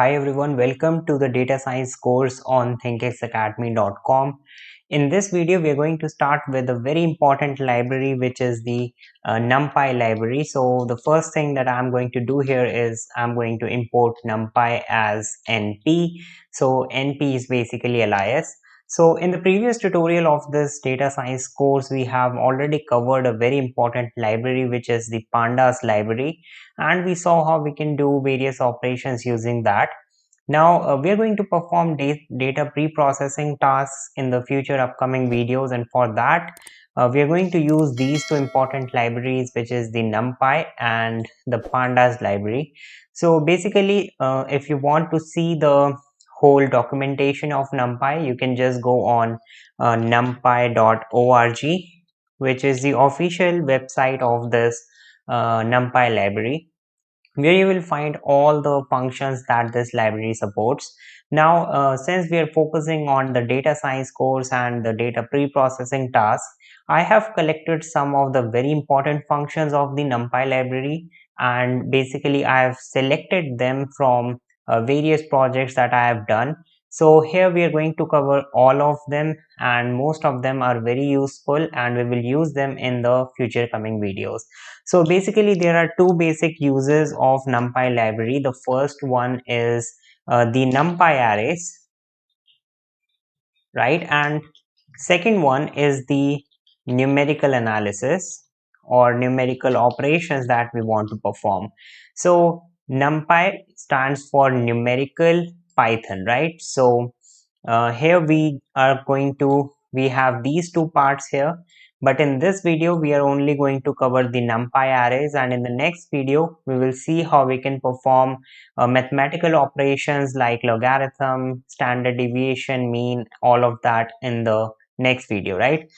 Hi everyone, welcome to the data science course on thinkexacademy.com. In this video, we are going to start with a very important library, which is the Numpy library. So the first thing that I'm going to do here is I'm going to import Numpy as np. So np is basically alias. So in the previous tutorial of this data science course, we have already covered a very important library, which is the pandas library, and we saw how we can do various operations using that. Now we are going to perform data pre-processing tasks in the future upcoming videos, and for that we are going to use these two important libraries, which is the NumPy and the pandas library. So basically if you want to see the whole documentation of NumPy, you can just go on np.org, which is the official website of this NumPy library, where you will find all the functions that this library supports. Now since we are focusing on the data science course and the data pre-processing task, I have collected some of the very important functions of the NumPy library, and basically I have selected them from various projects that I have done. So here we are going to cover all of them, and most of them are very useful and we will use them in the future coming videos. So basically there are two basic uses of NumPy library. The first one is the NumPy arrays, right? And second one is the numerical analysis or numerical operations that we want to perform. So NumPy stands for numerical Python, right? So here we have these two parts here, but in this video we are only going to cover the NumPy arrays, and in the next video we will see how we can perform mathematical operations like logarithm, standard deviation, mean, all of that in the next video, right?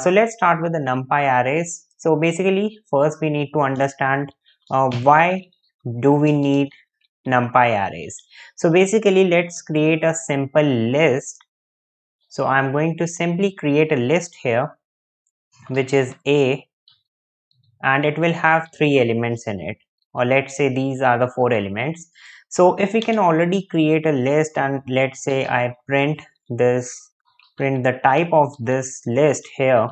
So let's start with the NumPy arrays. So basically first we need to understand why do we need NumPy arrays. So basically let's create a simple list. So I'm going to simply create a list here, which is A, and it will have 3 elements in it, or let's say these are the 4 elements. So if we can already create a list, and let's say I print the type of this list here,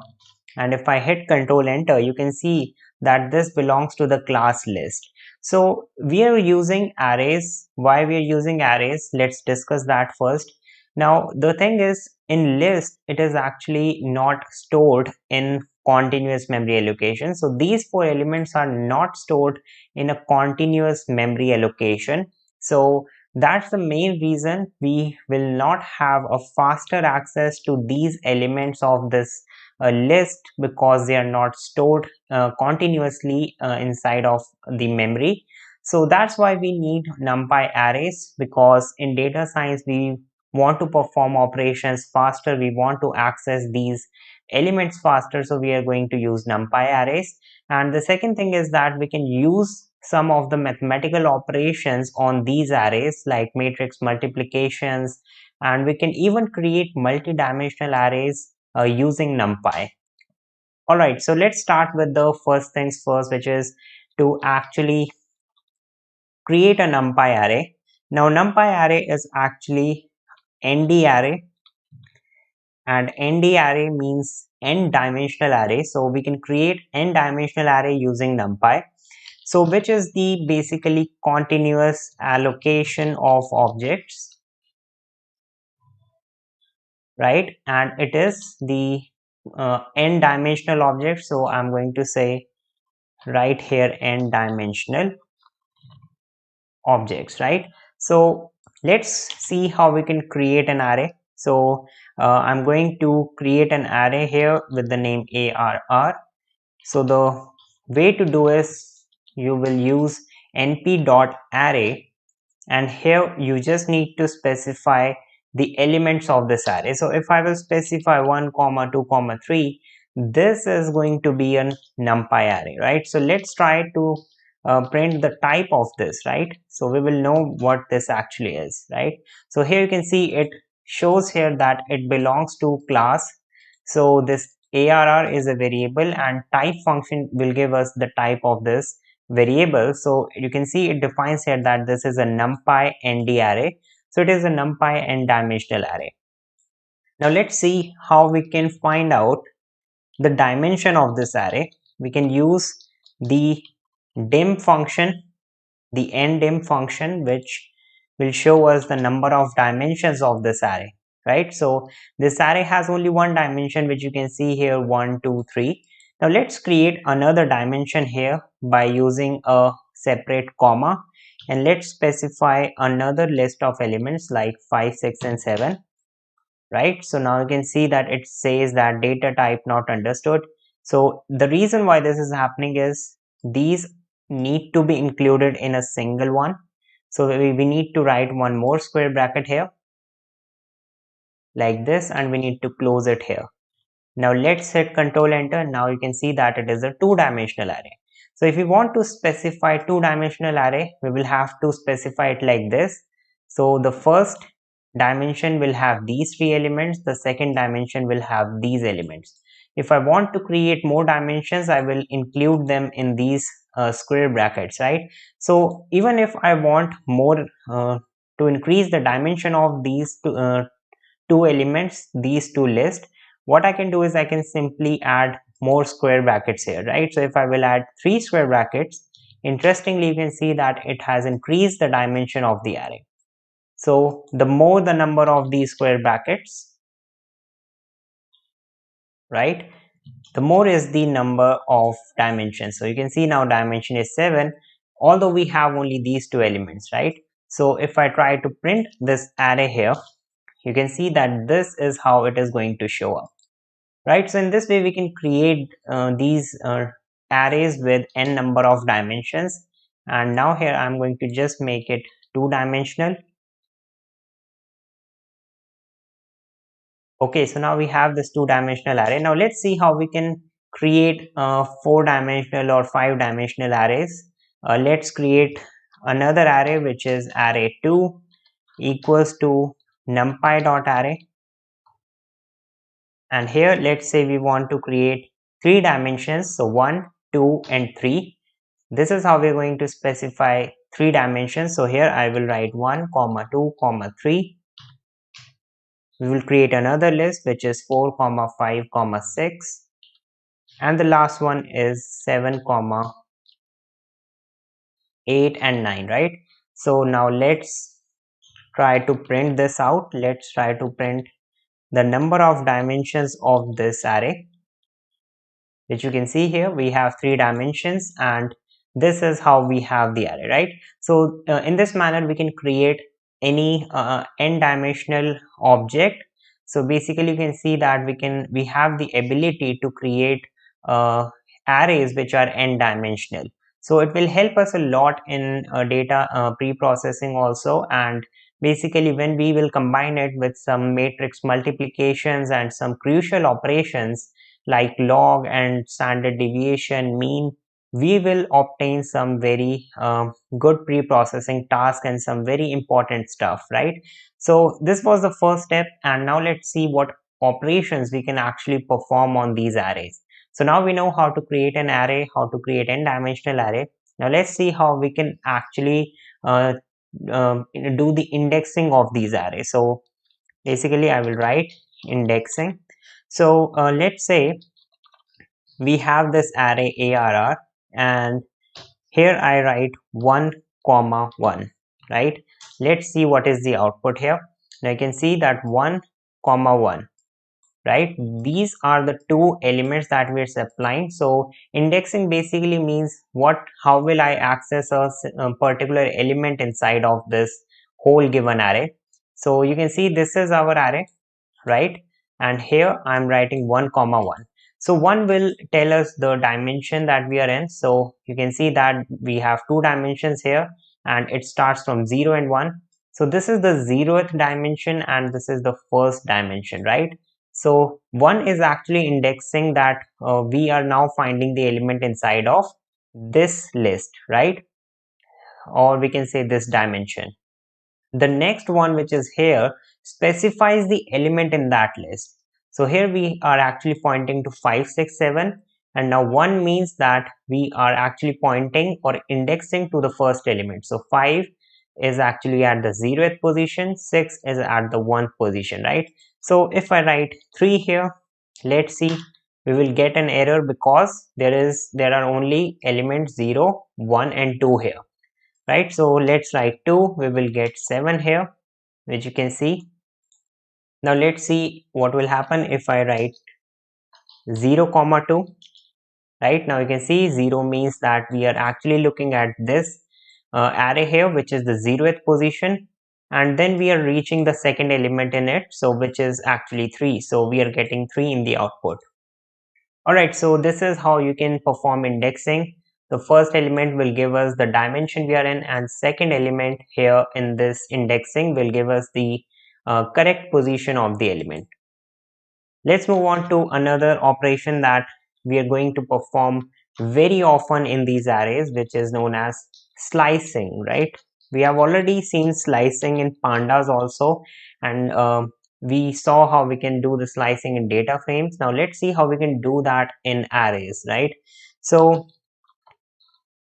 and if I hit Control Enter, you can see that this belongs to the class list. So we are using arrays. Why we are using arrays? Let's discuss that first. Now the thing is, in list it is actually not stored in continuous memory allocation. So these 4 elements are not stored in a continuous memory allocation. So that's the main reason we will not have a faster access to these elements of this list, because they are not stored continuously inside of the memory. So that's why we need NumPy arrays, because in data science we want to perform operations faster, we want to access these elements faster, so we are going to use NumPy arrays. And the second thing is that we can use some of the mathematical operations on these arrays, like matrix multiplications, and we can even create multi-dimensional arrays using NumPy. Alright, so let's start with the first things first, which is to actually create a NumPy array. Now NumPy array is actually ND array, and ND array means n dimensional array. So we can create n dimensional array using NumPy. So which is the basically continuous allocation of objects, right? And it is the n dimensional object. So I'm going to say right here n dimensional objects, right? So let's see how we can create an array. So I'm going to create an array here with the name ARR. So the way to do is you will use np.array, and here you just need to specify the elements of this array. So if I will specify 1 comma 2 comma 3, this is going to be a NumPy array, right? So let's try to print the type of this, right? So we will know what this actually is, right? So here you can see it shows here that it belongs to class. So this ARR is a variable, and type function will give us the type of this variable. So you can see it defines here that this is a numpy nd array. So it is a numpy n dimensional array. Now let's see how we can find out the dimension of this array. We can use the dim function, the ndim function, which will show us the number of dimensions of this array, right? So this array has only one dimension, which you can see here, 1 2 3. Now let's create another dimension here by using a separate comma, and let's specify another list of elements like 5 6 and 7, right? So now you can see that it says that data type not understood. So the reason why this is happening is these need to be included in a single one. So we need to write one more square bracket here like this, and we need to close it here. Now let's hit Control Enter. Now you can see that it is a two-dimensional array. So if we want to specify two-dimensional array, we will have to specify it like this. So the first dimension will have these three elements, the second dimension will have these elements. If I want to create more dimensions, I will include them in these square brackets, right? So even if I want more to increase the dimension of these two elements, these two lists, what I can do is I can simply add more square brackets here, right? So if I will add 3 square brackets, interestingly you can see that it has increased the dimension of the array. So the more the number of these square brackets, right, the more is the number of dimensions. So you can see now dimension is 7, although we have only these two elements, right? So if I try to print this array here, you can see that this is how it is going to show up, right? So in this way we can create these arrays with n number of dimensions. And now here I'm going to just make it two dimensional. Okay, so now we have this two dimensional array. Now let's see how we can create four dimensional or five dimensional arrays. Let's create another array, which is array 2 equals to numpy.array. And here let's say we want to create three dimensions, so 1 2 and 3. This is how we're going to specify three dimensions. So here I will write 1 comma 2 comma 3. We will create another list, which is 4 comma 5 comma 6, and the last one is 7 comma 8 and 9, right? So now let's try to print this out. Let's try to print the number of dimensions of this array, which you can see here. We have three dimensions, and this is how we have the array, right? So in this manner we can create any n dimensional object. So basically you can see that we have the ability to create arrays which are n dimensional. So it will help us a lot in data pre-processing also, and basically when we will combine it with some matrix multiplications and some crucial operations like log and standard deviation, mean, we will obtain some very good pre-processing task and some very important stuff, right? So this was the first step, and now let's see what operations we can actually perform on these arrays. So now we know how to create an array, how to create n dimensional array. Now let's see how we can actually do the indexing of these arrays. So basically I will write indexing. So let's say we have this array arr, and here I write 1 comma 1, right? Let's see what is the output here. Now you can see that 1 comma 1, right? These are the two elements that we're supplying. So indexing basically means how will I access a particular element inside of this whole given array. So you can see this is our array, right? And here I'm writing 1 comma 1. So 1 will tell us the dimension that we are in. So you can see that we have two dimensions here, and it starts from 0 and 1. So this is the 0th dimension and this is the first dimension, right? So 1 is actually indexing that we are now finding the element inside of this list, right? Or we can say this dimension. The next one, which is here, specifies the element in that list. So here we are actually pointing to 5 6 7, and now 1 means that we are actually pointing or indexing to the first element. So 5 is actually at the 0th position, 6 is at the 1st position, right? So if I write 3 here, let's see, we will get an error because there are only elements 0, 1 and 2 here, right? So let's write 2, we will get 7 here, which you can see. Now let's see what will happen if I write 0 comma 2. Right now you can see 0 means that we are actually looking at this array here, which is the 0th position, and then we are reaching the second element in it, so which is actually 3, so we are getting 3 in the output. Alright, so this is how you can perform indexing. The first element will give us the dimension we are in, and second element here in this indexing will give us the correct position of the element. Let's move on to another operation that we are going to perform very often in these arrays, which is known as slicing, right? We have already seen slicing in pandas also, and we saw how we can do the slicing in data frames. Now let's see how we can do that in arrays, right? So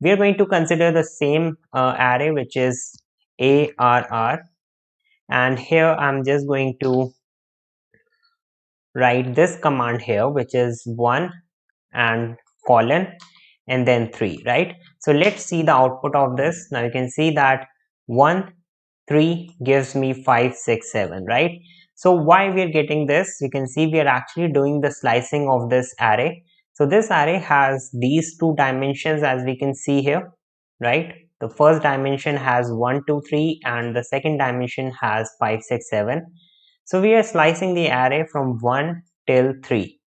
we are going to consider the same array, which is ARR, and here I'm just going to write this command here, which is 1 and colon and then 3, right? So let's see the output of this. Now you can see that 1 3 gives me 5 6 7, right? So why we are getting this, you can see we are actually doing the slicing of this array. So this array has these two dimensions, as we can see here, right? The first dimension has 1 2 3 and the second dimension has 5 6 7. So we are slicing the array from 1 till 3,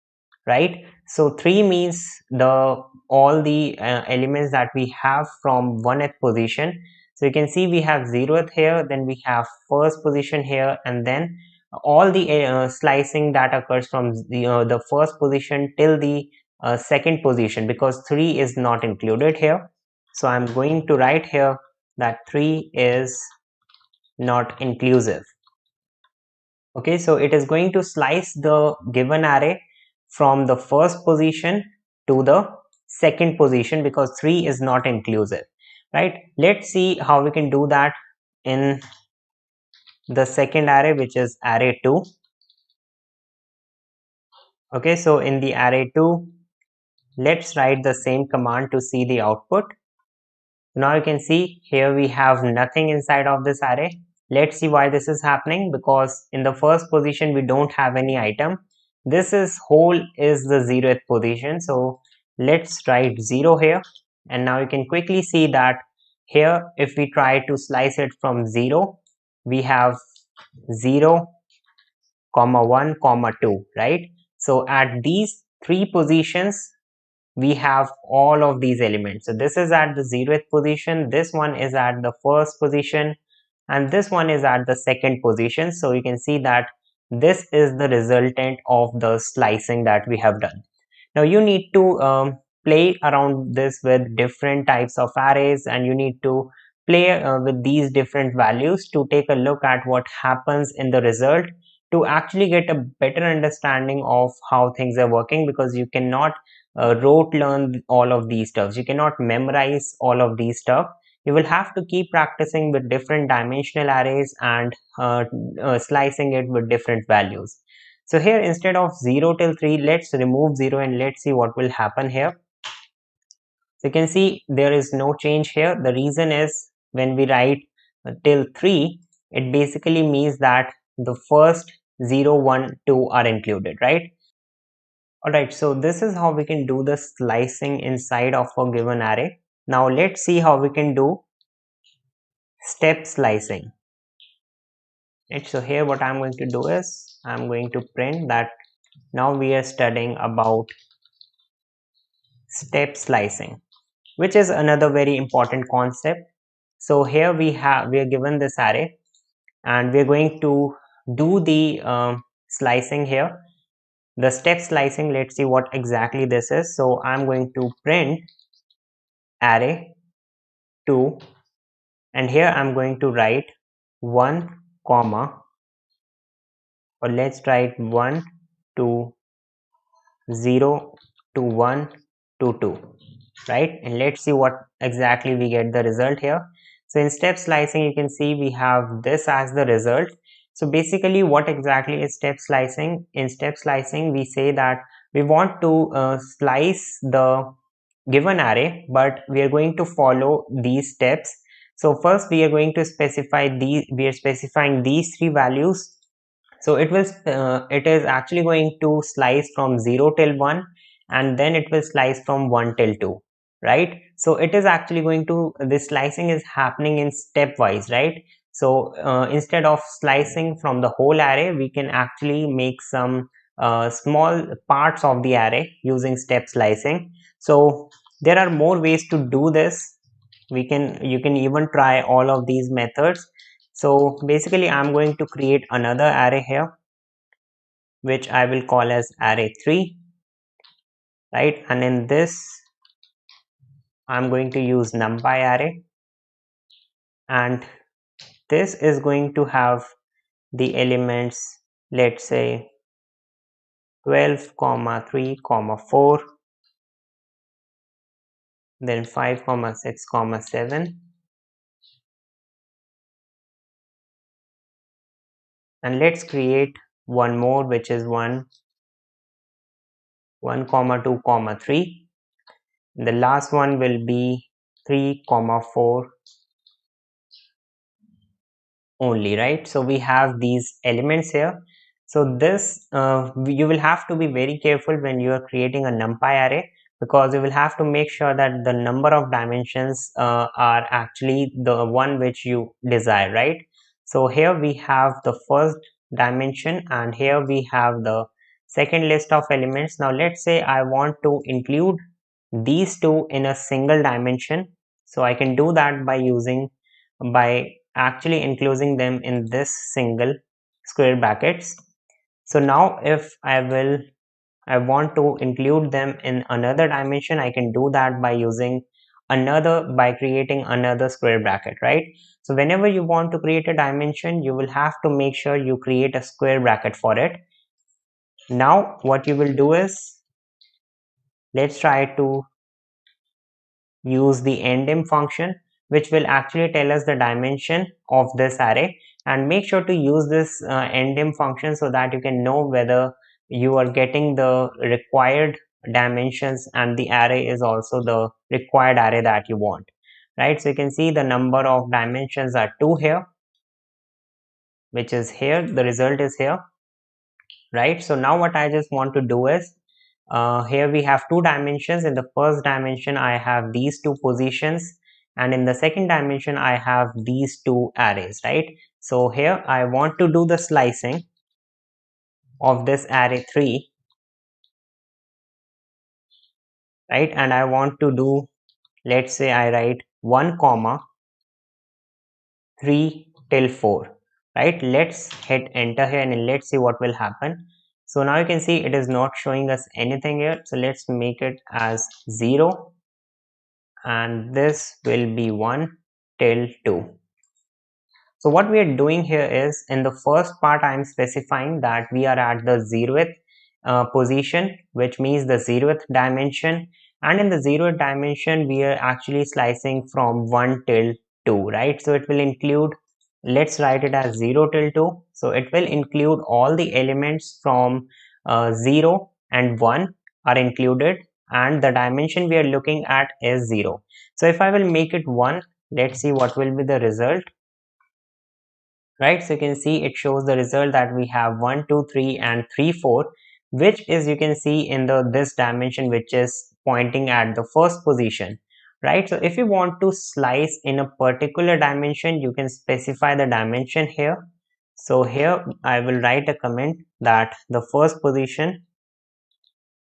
right? So 3 means the all the elements that we have from 1th position. So you can see we have 0th here, then we have first position here, and then all the slicing that occurs from the first position till the second position, because 3 is not included here. So I'm going to write here that 3 is not inclusive. Okay, so it is going to slice the given array from the first position to the second position because 3 is not inclusive, right? Let's see how we can do that in the second array, which is array 2. Okay, so in the array 2, let's write the same command to see the output. Now you can see here we have nothing inside of this array. Let's see why this is happening, because in the first position we don't have any item. This is whole is the 0th position, so let's write 0 here, and now you can quickly see that here if we try to slice it from 0, we have 0 comma 1 comma 2, right? So at these three positions we have all of these elements. So this is at the 0th position, this one is at the first position, and this one is at the second position. So you can see that this is the resultant of the slicing that we have done. Now you need to play around this with different types of arrays, and you need to play with these different values to take a look at what happens in the result, to actually get a better understanding of how things are working, because you cannot rote learn all of these stuff, you cannot memorize all of these stuff. You will have to keep practicing with different dimensional arrays and slicing it with different values. So here instead of 0 till 3, let's remove 0 and let's see what will happen here. So you can see there is no change here. The reason is when we write till 3, it basically means that the first 0 1 2 are included, right? Alright, so this is how we can do the slicing inside of a given array. Now let's see how we can do step slicing. Right, so here what I'm going to do is I'm going to print that now we are studying about step slicing, which is another very important concept. So here we are given this array, and we're going to do the slicing here, the step slicing. Let's see what exactly this is. So I'm going to print array 2, and here I'm going to write 1 comma, or let's write 1 to 0 to 1 to 2, right? And let's see what exactly we get the result here. So in step slicing, you can see we have this as the result. So basically, what exactly is step slicing? In step slicing, we say that we want to slice the given array, but we are going to follow these steps. So first we are going to specify we are specifying these three values. So it is actually going to slice from 0 till 1, and then it will slice from 1 till 2, right? So it is actually going to, this slicing is happening in stepwise, right? So instead of slicing from the whole array, we can actually make some small parts of the array using step slicing. So there are more ways to do this. You can even try all of these methods. So basically, I'm going to create another array here, which I will call as array 3, right? And in this, I'm going to use numpy array, and this is going to have the elements, let's say 12 comma 3 comma 4, then 5 comma 6 comma 7, and let's create one more, which is 1 comma 2 comma 3. The last one will be 3 comma 4 only, right? So we have these elements here. So this you will have to be very careful when you are creating a numpy array, because you will have to make sure that the number of dimensions are actually the one which you desire, right? So here we have the first dimension, and here we have the second list of elements. Now let's say I want to include these two in a single dimension. So I can do that by actually enclosing them in this single square brackets. So now if I want to include them in another dimension, I can do that by creating another square bracket, right? So whenever you want to create a dimension, you will have to make sure you create a square bracket for it. Now what you will do is, let's try to use the endim function, which will actually tell us the dimension of this array. And make sure to use this endim function so that you can know whether you are getting the required dimensions and the array is also the required array that you want, right? So you can see the number of dimensions are 2 here, which is here, the result is here, right? So now what I just want to do is, here we have two dimensions. In the first dimension I have these two positions, and in the second dimension I have these two arrays, right? So here I want to do the slicing of this array 3, right? And I want to do, let's say I write 1 comma 3 till 4, right? Let's hit enter here and let's see what will happen. So now you can see it is not showing us anything here, so let's make it as 0, and this will be 1 till 2. So what we are doing here is, in the first part I am specifying that we are at the 0th position, which means the 0th dimension, and in the 0th dimension we are actually slicing from 1 till 2, right? So it will include, let's write it as 0 till 2. So it will include all the elements from 0 and 1 are included, and the dimension we are looking at is 0. So if I will make it 1, let's see what will be the result, right? So you can see it shows the result that we have 1 2 3 and 3 4, which is, you can see in the this dimension, which is pointing at the first position, right? So if you want to slice in a particular dimension, you can specify the dimension here. So here I will write a comment that the first position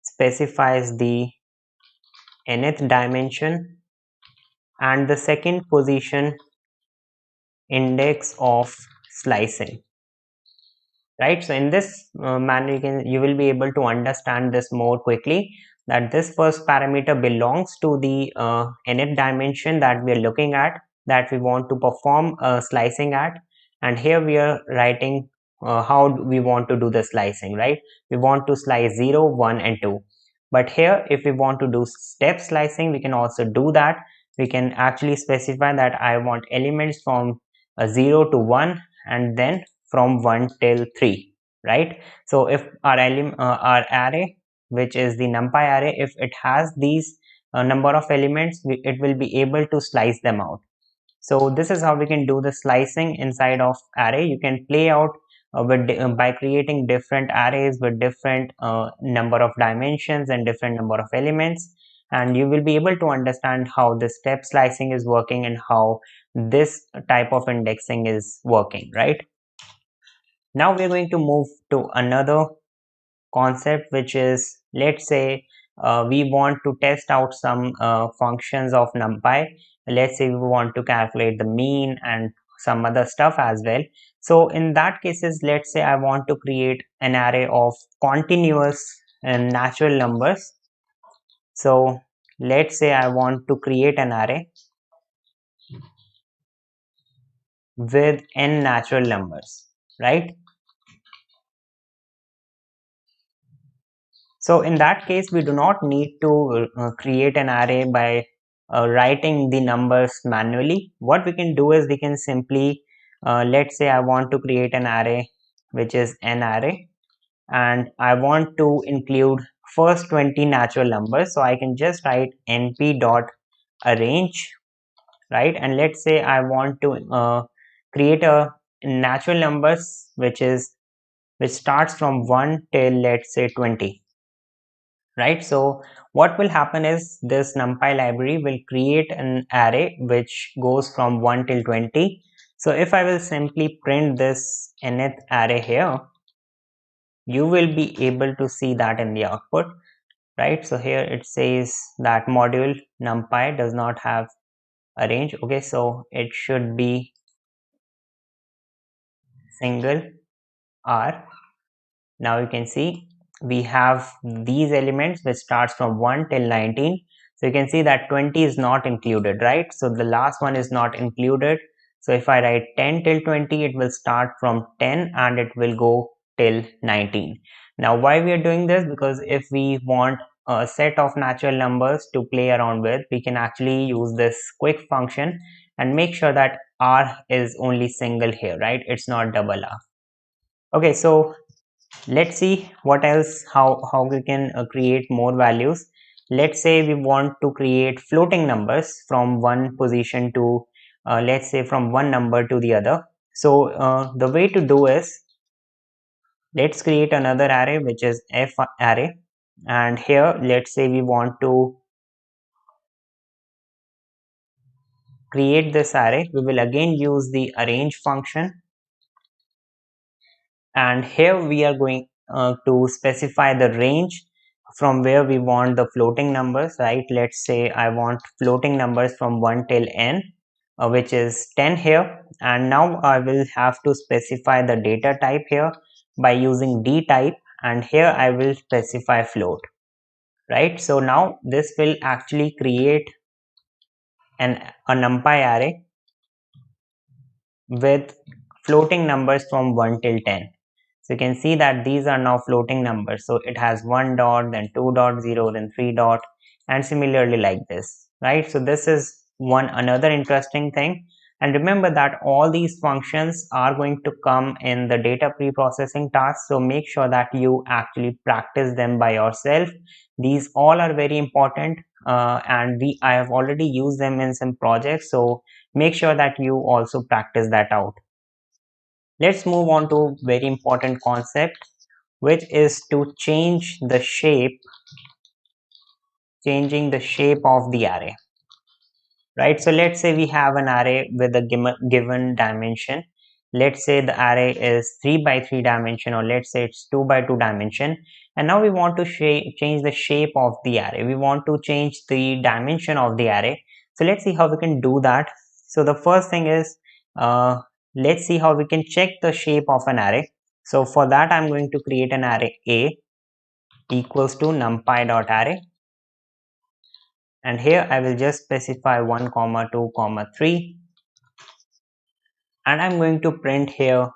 specifies the nth dimension, and the second position index of slicing, right? So in this manner you will be able to understand this more quickly, that this first parameter belongs to the nth dimension that we are looking at, that we want to perform slicing at. And here we are writing how we want to do the slicing, right? We want to slice 0 1 and 2. But here, if we want to do step slicing, we can also do that. We can actually specify that I want elements from 0 to 1 and then from 1 till 3, right? So if our array, which is the numpy array, if it has these number of elements, it will be able to slice them out. So this is how we can do the slicing inside of array. You can play out by creating different arrays with different number of dimensions and different number of elements, and you will be able to understand how the step slicing is working and how this type of indexing is working, right? Now we're going to move to another concept, which is, let's say we want to test out some functions of numpy. Let's say we want to calculate the mean and some other stuff as well. So in that cases, let's say I want to create an array of continuous and natural numbers. So let's say I want to create an array with n natural numbers, right? So in that case, we do not need to create an array by writing the numbers manually. What we can do is we can simply, let's say I want to create an array which is an array, and I want to include first 20 natural numbers. So I can just write np.arange, right? And let's say I want to create a natural numbers which starts from 1 till, let's say, 20, right? So what will happen is this numpy library will create an array which goes from 1 till 20. So if I will simply print this nth array here, you will be able to see that in the output, right? So here it says that module numpy does not have a range. Okay, so it should be single r. Now you can see we have these elements which starts from 1 till 19. So you can see that 20 is not included, right? So the last one is not included. So if I write 10 till 20, it will start from 10 and it will go till 19. Now why we are doing this? Because if we want a set of natural numbers to play around with, we can actually use this quick function and make sure that r is only single here, right? It's not double r. Okay, so let's see what else, how we can create more values. Let's say we want to create floating numbers from one position to let's say from one number to the other. So the way to do is, let's create another array which is f array, and here let's say we want to create this array. We will again use the arrange function, and here we are going to specify the range from where we want the floating numbers, right? Let's say I want floating numbers from 1 till n, which is 10 here, and now I will have to specify the data type here by using d type, and here I will specify float, right? So now this will actually create a numpy array with floating numbers from 1 till 10. So you can see that these are now floating numbers. So it has 1 dot, then 2 dot, 0, then 3 dot, and similarly like this, right? So this is another interesting thing. And remember that all these functions are going to come in the data pre-processing task. So make sure that you actually practice them by yourself. These all are very important, and I have already used them in some projects. So make sure that you also practice that out. Let's move on to very important concept, which is to changing the shape of the array, right? So let's say we have an array with a given dimension. Let's say the array is 3 by 3 dimension, or let's say it's 2 by 2 dimension, and now we want to change the shape of the array. We want to change the dimension of the array. So let's see how we can do that. So the first thing is, let's see how we can check the shape of an array. So for that, I'm going to create an array a equals to numpy.array, and here I will just specify 1 comma 2 comma 3, and I'm going to print here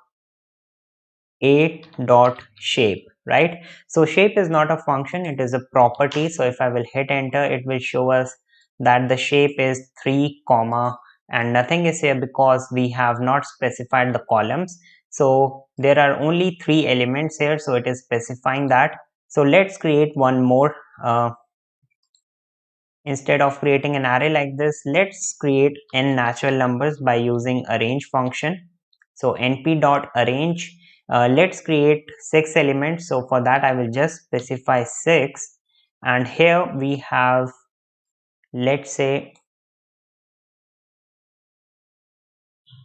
a dot shape, right? So shape is not a function, it is a property. So if I will hit enter, it will show us that the shape is 3 comma and nothing is here because we have not specified the columns. So there are only 3 elements here, so it is specifying that. So let's create one more. Instead of creating an array like this, let's create n natural numbers by using arrange function. So np.arange, let's create 6 elements. So for that I will just specify 6, and here we have, let's say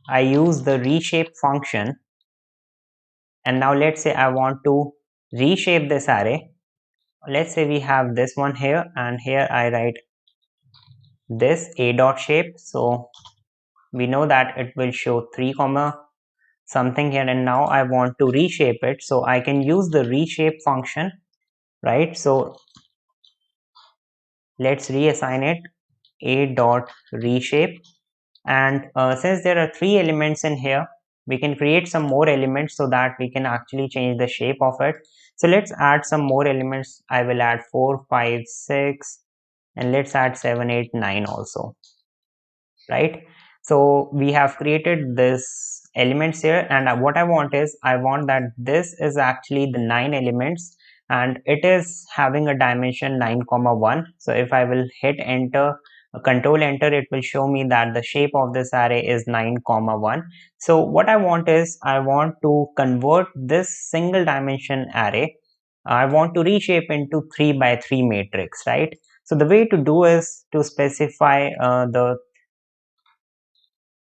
I use the reshape function, and now let's say I want to reshape this array. Let's say we have this one here, and here I write this a dot shape. So we know that it will show 3 comma something here, and now I want to reshape it. So I can use the reshape function, right? So let's reassign it a dot reshape, and since there are 3 elements in here, we can create some more elements so that we can actually change the shape of it. So let's add some more elements. I will add 4, 5, 6, and let's add 7, 8, 9 also, right? So we have created this elements here, and what I want is, I want that this is actually the 9 elements and it is having a dimension 9 comma 1. So if I will hit enter, control enter, it will show me that the shape of this array is 9 comma 1. So what I want is, I want to convert this single dimension array, I want to reshape into 3 by 3 matrix, right? So the way to do is to specify the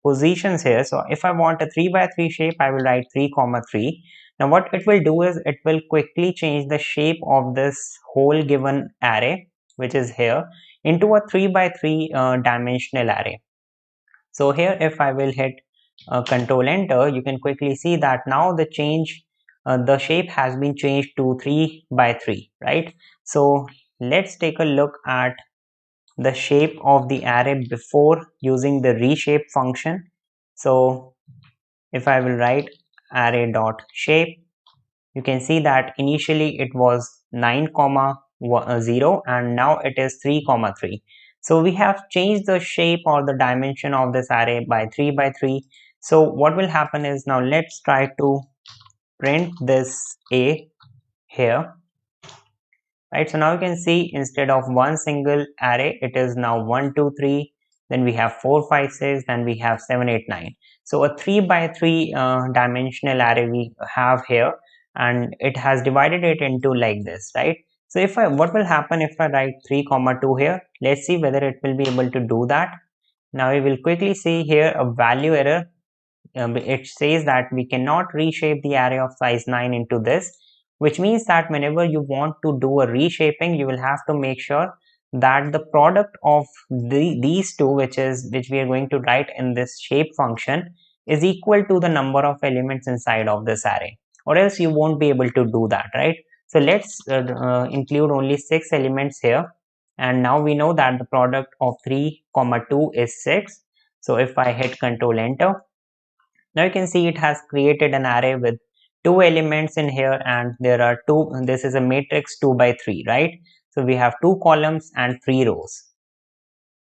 positions here. So if I want a 3 by 3 shape, I will write 3 comma 3. Now what it will do is, it will quickly change the shape of this whole given array, which is here, into a 3 by 3 dimensional array. So here if I will hit control enter, you can quickly see that now the shape has been changed to 3 by 3, right? So let's take a look at the shape of the array before using the reshape function. So if I will write array dot shape, you can see that initially it was 9 comma 0 and now it is 3 comma 3. So we have changed the shape or the dimension of this array by 3 by 3. So what will happen is, now let's try to print this a here, right? So now you can see, instead of one single array, it is now 1 2 3, then we have 4 5 6, then we have 7 8 9. So a 3 by 3 dimensional array we have here, and it has divided it into like this, right? So if I, what will happen if I write 3 comma 2 here? Let's see whether it will be able to do that. Now we will quickly see here a value error. It says that we cannot reshape the array of size 9 into this, which means that whenever you want to do a reshaping, you will have to make sure that the product of these two, which we are going to write in this shape function, is equal to the number of elements inside of this array, or else you won't be able to do that, right? So let's include only 6 elements here, and now we know that the product of 3 comma 2 is 6. So if I hit control enter, now you can see it has created an array with 2 elements in here, and there are this is a matrix 2 by 3, right? So we have 2 columns and 3 rows.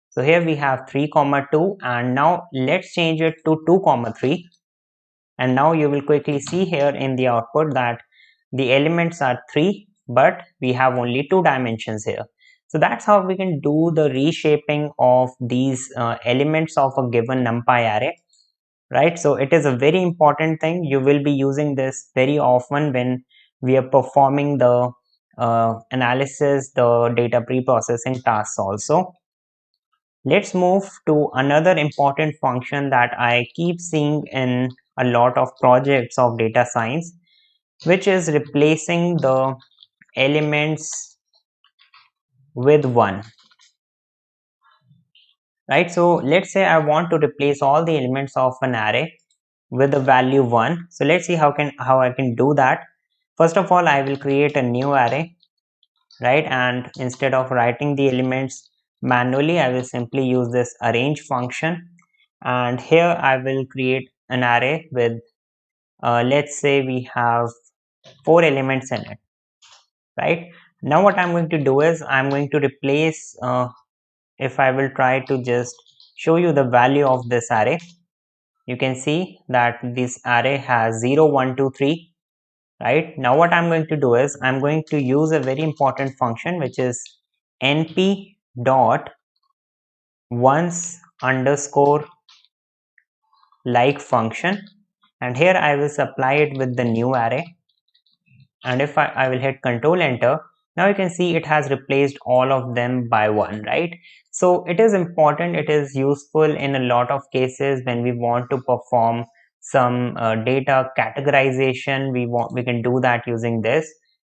So here we have 3 comma 2, and now let's change it to 2 comma 3, and now you will quickly see here in the output that the elements are 3, but we have only 2 dimensions here. So that's how we can do the reshaping of these elements of a given NumPy array, right? So it is a very important thing. You will be using this very often when we are performing the analysis, the data pre-processing tasks also. Let's move to another important function that I keep seeing in a lot of projects of data science, which is replacing the elements with 1, right? So let's say I want to replace all the elements of an array with the value 1. So let's see how I can do that. First of all, I will create a new array, right? And instead of writing the elements manually, I will simply use this arrange function, and here I will create an array with let's say we have 4 elements in it, right? Now what I'm going to do is I'm going to replace, if I will try to just show you the value of this array, you can see that this array has 0, 1, 2, 3, right? Now what I'm going to do is I'm going to use a very important function, which is np dot once underscore like function, and here I will supply it with the new array, and if I will hit control enter, now you can see it has replaced all of them by 1, right? So it is important, it is useful in a lot of cases when we want to perform some data categorization. We can do that using this,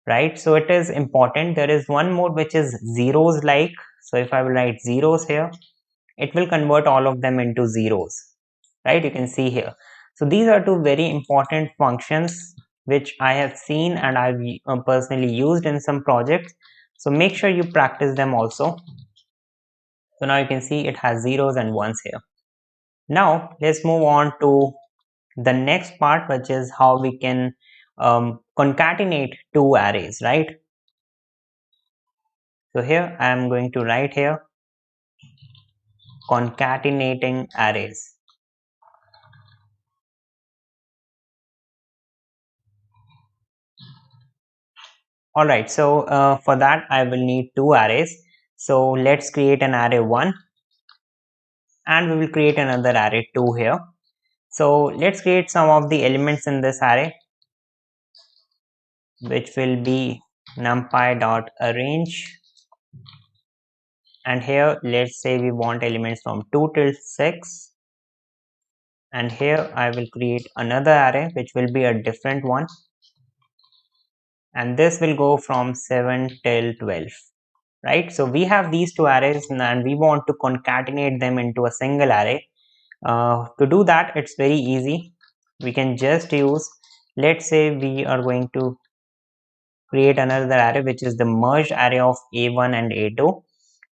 right? So it is important. There is one more which is zeros like, so if I will write zeros here, it will convert all of them into zeros, right? You can see here. So these are two very important functions which I have seen and I've personally used in some projects, so make sure you practice them also. So now you can see it has zeros and ones here. Now let's move on to the next part, which is how we can concatenate two arrays, right? So here I am going to write here concatenating arrays. Alright, so for that I will need two arrays. So let's create an array 1 and we will create another array 2 here. So let's create some of the elements in this array, which will be np.arange, and here let's say we want elements from 2 till 6, and here I will create another array which will be a different one, and this will go from 7 till 12, right? So we have these two arrays and we want to concatenate them into a single array. To do that, it's very easy. We can just use, let's say we are going to create another array which is the merged array of a1 and a2.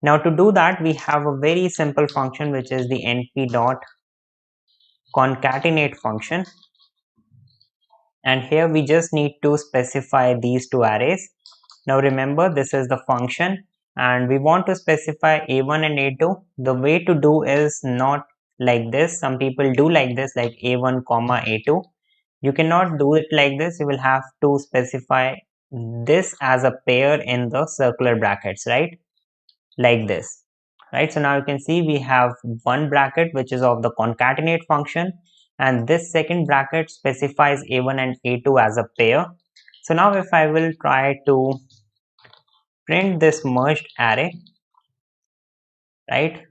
Now to do that, we have a very simple function which is the np.concatenate function, and here we just need to specify these two arrays. Now remember, this is the function and we want to specify a1 and a2. The way to do is not like this. Some people do like this, like a1 comma a2. You cannot do it like this. You will have to specify this as a pair in the circular brackets, right? Like this, right? So now you can see we have one bracket which is of the concatenate function, and this second bracket specifies a1 and a2 as a pair. So now if I will try to print this merged array, right,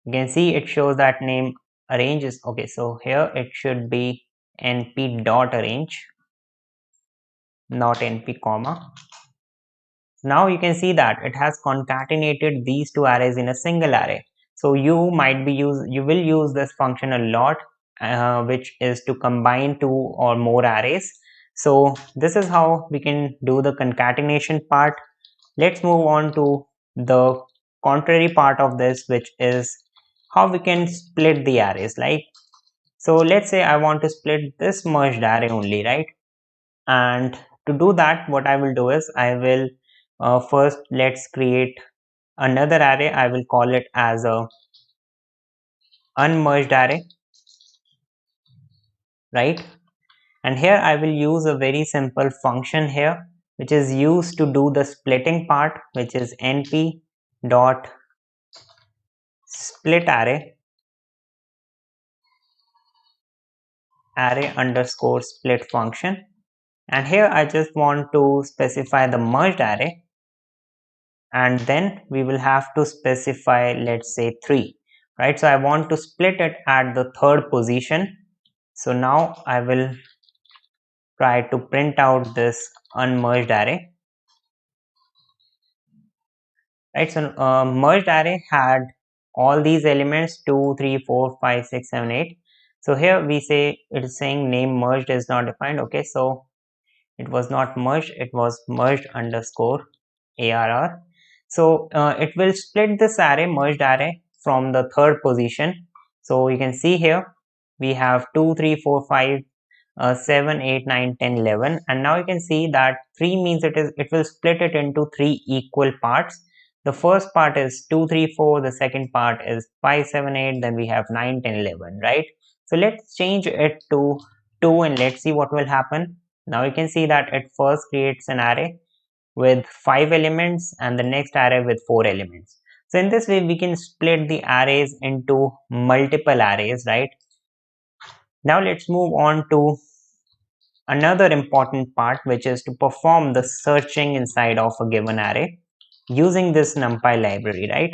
you can see it shows that name arrange is okay. So here it should be np.arange, not np comma. Now you can see that it has concatenated these two arrays in a single array. So you will use this function a lot, which is to combine two or more arrays. So this is how we can do the concatenation part. Let's move on to the contrary part of this, which is how we can split the arrays. Like, so let's say I want to split this merged array only, right? And to do that, what I will do is I will first let's create another array. I will call it as a unmerged array, right? And here I will use a very simple function here which is used to do the splitting part, which is np dot split array underscore split function. And here I just want to specify the merged array, and then we will have to specify, let's say 3, right? So I want to split it at the third position. So now I will try to print out this unmerged array, right? So merged array had all these elements 2, 3, 4, 5, 6, 7, 8. So here we say it is saying name merged is not defined. Okay, so it was not merged, it was merged underscore arr. So it will split this array, merged array, from the third position. So you can see here we have 2, 3, 4, 5 7, 8, 9, 10, 11, and now you can see that 3 means it will split it into 3 equal parts. The first part is 2, 3, 4, the second part is 5, 7, 8, then we have 9, 10, 11, right? So let's change it to 2 and let's see what will happen. Now you can see that it first creates an array with 5 elements and the next array with 4 elements. So in this way we can split the arrays into multiple arrays, right? Now let's move on to another important part, which is to perform the searching inside of a given array using this NumPy library, right?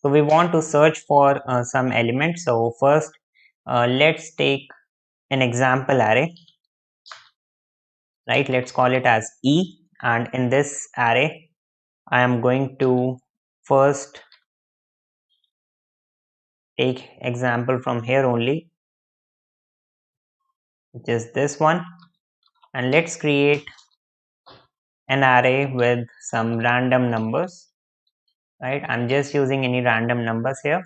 So we want to search for some elements. So first, let's take an example array, right? Let's call it as E, and in this array, I am going to first take example from here only, which is this one, and let's create an array with some random numbers, right? I'm just using any random numbers here,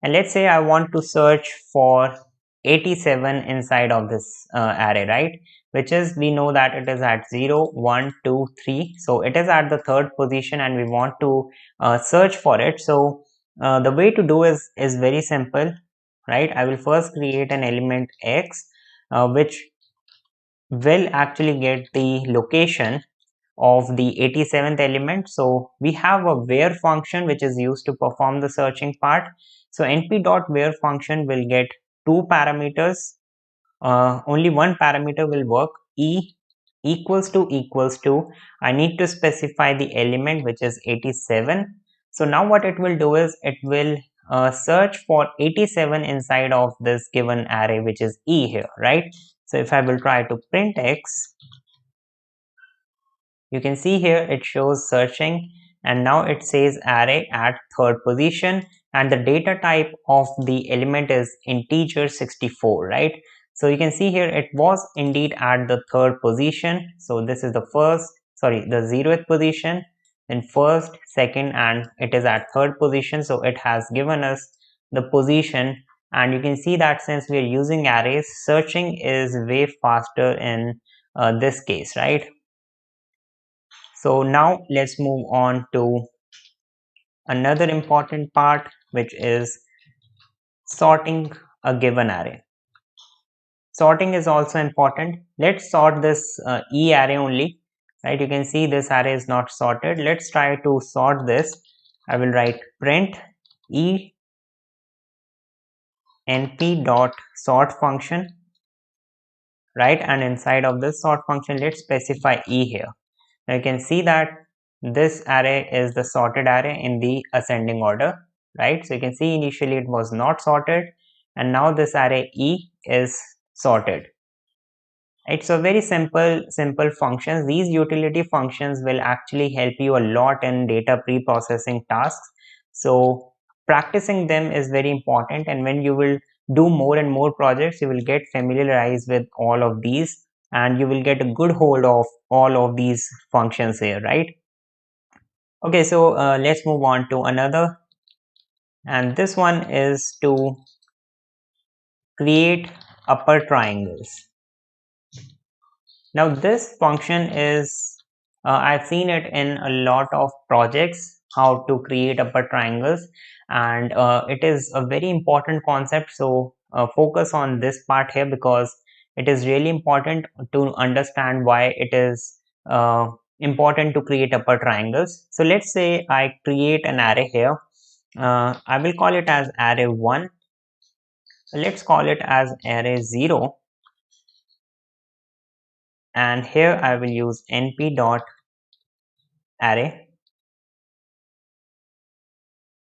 and let's say I want to search for 87 inside of this array, right? Which is, we know that it is at 0, 1, 2, 3, so it is at the third position and we want to search for it. So the way to do is very simple, right? I will first create an element x, which will actually get the location of the 87th element. So we have a where function which is used to perform the searching part. So np.where function will get two parameters. Only one parameter will work. E equals to I need to specify the element, which is 87. So now what it will do is it will search for 87 inside of this given array, which is E here, right? So if I will try to print x, you can see here it shows searching, and now it says array at third position, and the data type of the element is integer 64, right? So you can see here it was indeed at the third position. So this is the the 0th position, then first, second, and it is at third position. So it has given us the position, and you can see that since we are using arrays, searching is way faster in this case, right? So now let's move on to another important part, which is sorting a given array. Sorting is also important. Let's sort this E array only, right? You can see this array is not sorted. Let's try to sort this. I will write print E np dot sort function, right? And inside of this sort function, let's specify E here. Now you can see that this array is the sorted array in the ascending order, right? So you can see initially it was not sorted, and now this array E is sorted. It's a very simple functions. These utility functions will actually help you a lot in data pre-processing tasks. So practicing them is very important, and when you will do more and more projects, you will get familiarized with all of these, and you will get a good hold of all of these functions here, right? Okay, so let's move on to another, and this one is to create upper triangles. Now this function is, I've seen it in a lot of projects, how to create upper triangles, and it is a very important concept. So focus on this part here, because it is really important to understand why it is important to create upper triangles. So let's say I create an array here. I will call it as array 1. Let's call it as array 0, and here I will use np.array,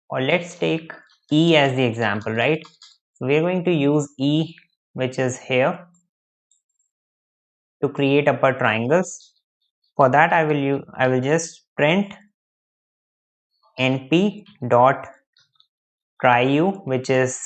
or let's take E as the example, right? So we're going to use E, which is here, to create upper triangles. For that I will just print np.triu, which is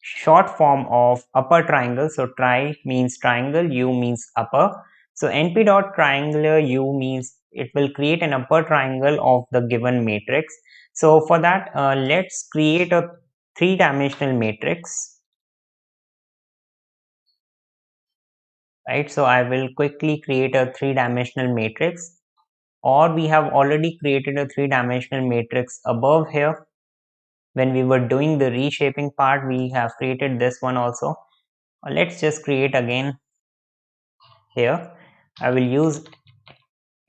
short form of upper triangle. So tri means triangle, u means upper. So np.triangular u means it will create an upper triangle of the given matrix. So for that, let's create a three-dimensional matrix. right? So I will quickly create a three-dimensional matrix, or we have already created a three-dimensional matrix above here. When we were doing the reshaping part, we have created this one also. Let's just create again here. I will use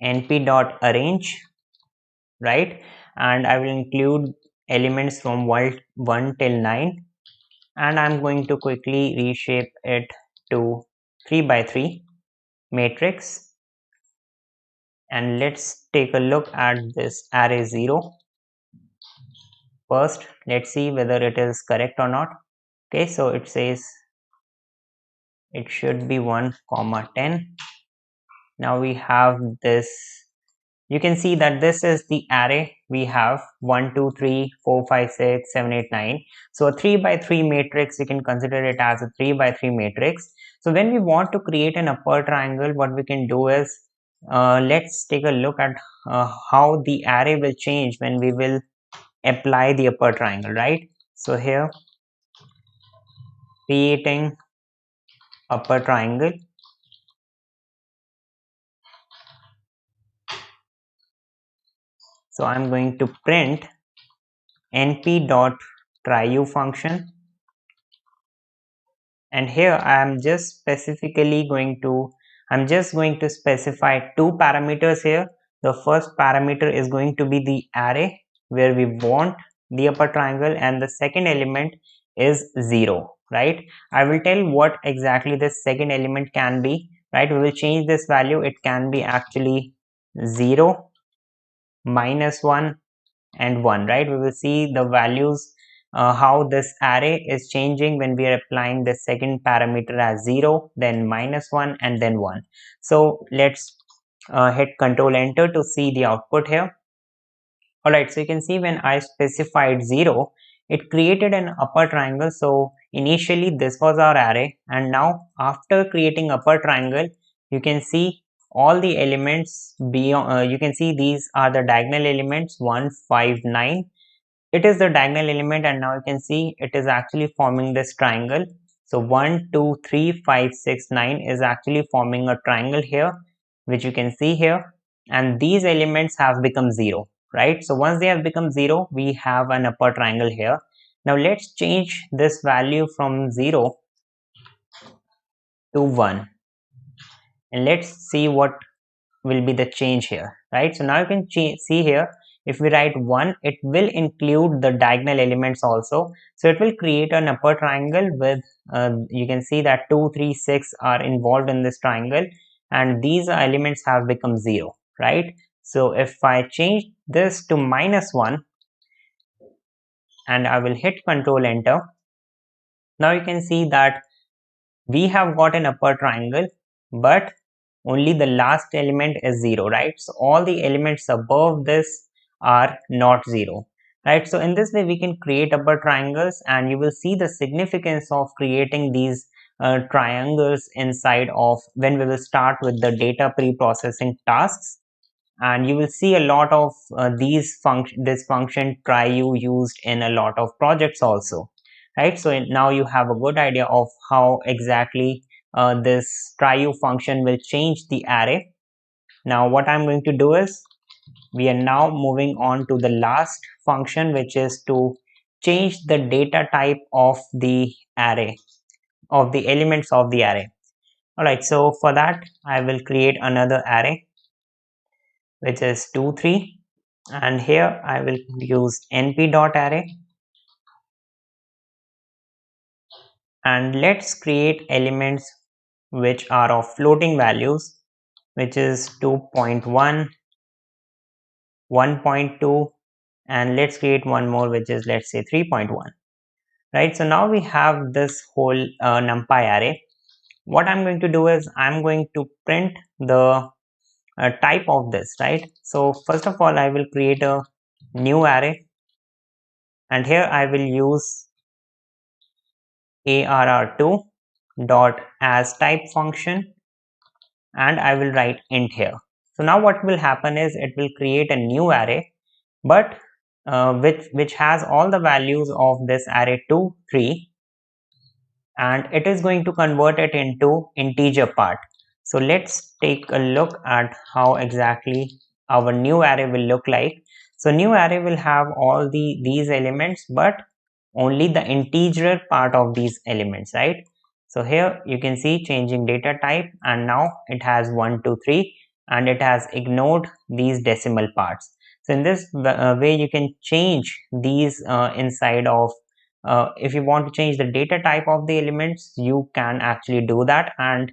np.arange, right? And I will include elements from 1 till 9, and I'm going to quickly reshape it to 3 by 3 matrix. And let's take a look at this array 0 first. Let's see whether it is correct or not. Okay, so it says it should be 1 comma 10. Now we have this. You can see that this is the array. We have 1 2 3 4 5 6 7 8 9. So a 3 by 3 matrix, you can consider it as a 3 by 3 matrix. So when we want to create an upper triangle, what we can do is, let's take a look at how the array will change when we will apply the upper triangle, right? So here, creating upper triangle. So I'm going to print np.triu function, and here I'm just going to specify two parameters here. The first parameter is going to be the array where we want the upper triangle, and the second element is 0, right? I will tell what exactly this second element can be, right? We will change this value. It can be actually 0, -1, and 1, right? We will see the values, how this array is changing when we are applying the second parameter as 0, then -1, and then 1. So let's hit Control Enter to see the output here. Alright, so you can see when I specified 0, it created an upper triangle. So initially this was our array, and now after creating upper triangle, you can see all the elements beyond. You can see these are the diagonal elements 1 5 9. It is the diagonal element, and now you can see it is actually forming this triangle. So 1 2 3 5 6 9 is actually forming a triangle here, which you can see here, and these elements have become 0, right? So once they have become 0, we have an upper triangle here. Now let's change this value from 0 to 1, and let's see what will be the change here, right? So now you can see here, if we write 1, it will include the diagonal elements also. So it will create an upper triangle with, you can see that 2 3 6 are involved in this triangle, and these elements have become 0, right? So if I change this to -1 and I will hit Control Enter, now you can see that we have got an upper triangle, but only the last element is 0, right? So all the elements above this are not 0, right? So in this way we can create upper triangles, and you will see the significance of creating these triangles inside of when we will start with the data pre-processing tasks. And you will see a lot of this function triu used in a lot of projects also, right? So now you have a good idea of how exactly this triu function will change the array. Now what I'm going to do is, we are now moving on to the last function, which is to change the data type of the array, of the elements of the array. All right, so for that I will create another array, which is 2 3, and here I will use np.array, and let's create elements which are of floating values, which is 2.1, 1.2, and let's create one more, which is, let's say, 3.1, right? So now we have this whole numpy array. What I'm going to do is, I'm going to print the type of this, right? So first of all, I will create a new array, and here I will use arr2 dot astype function, and I will write int here. So now what will happen is, it will create a new array, but which has all the values of this array 2 3, and it is going to convert it into integer part. So let's take a look at how exactly our new array will look like. So new array will have all these elements, but only the integer part of these elements, right? So here you can see changing data type, and now it has 1 2 3, and it has ignored these decimal parts. So in this way you can change these inside of if you want to change the data type of the elements, you can actually do that, and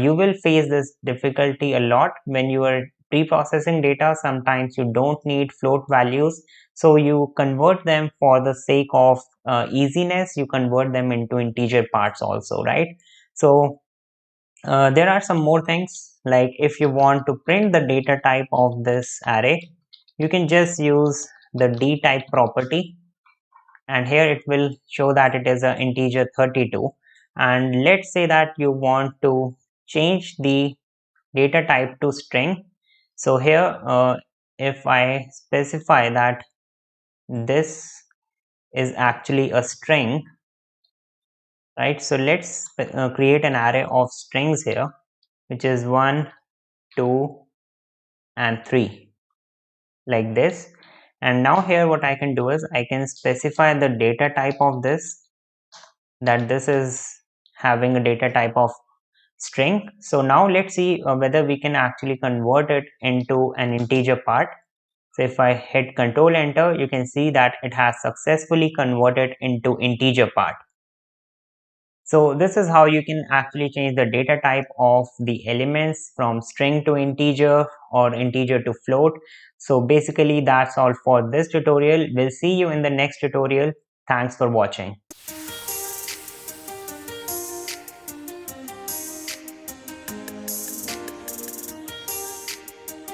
you will face this difficulty a lot when you are pre-processing data. Sometimes you don't need float values, so you convert them for the sake of easiness. You convert them into integer parts also, right? So there are some more things, like if you want to print the data type of this array, you can just use the dtype property, and here it will show that it is an integer 32. And let's say that you want to change the data type to string. So here if I specify that this is actually a string, right? So let's create an array of strings here, which is 1 2 and 3, like this. And now here what I can do is I can specify the data type of this, that this is having a data type of string. So now let's see whether we can actually convert it into an integer part. So if I hit Control Enter, you can see that it has successfully converted into integer part. So this is how you can actually change the data type of the elements from string to integer or integer to float. So basically that's all for this tutorial. We'll see you in the next tutorial. Thanks for watching.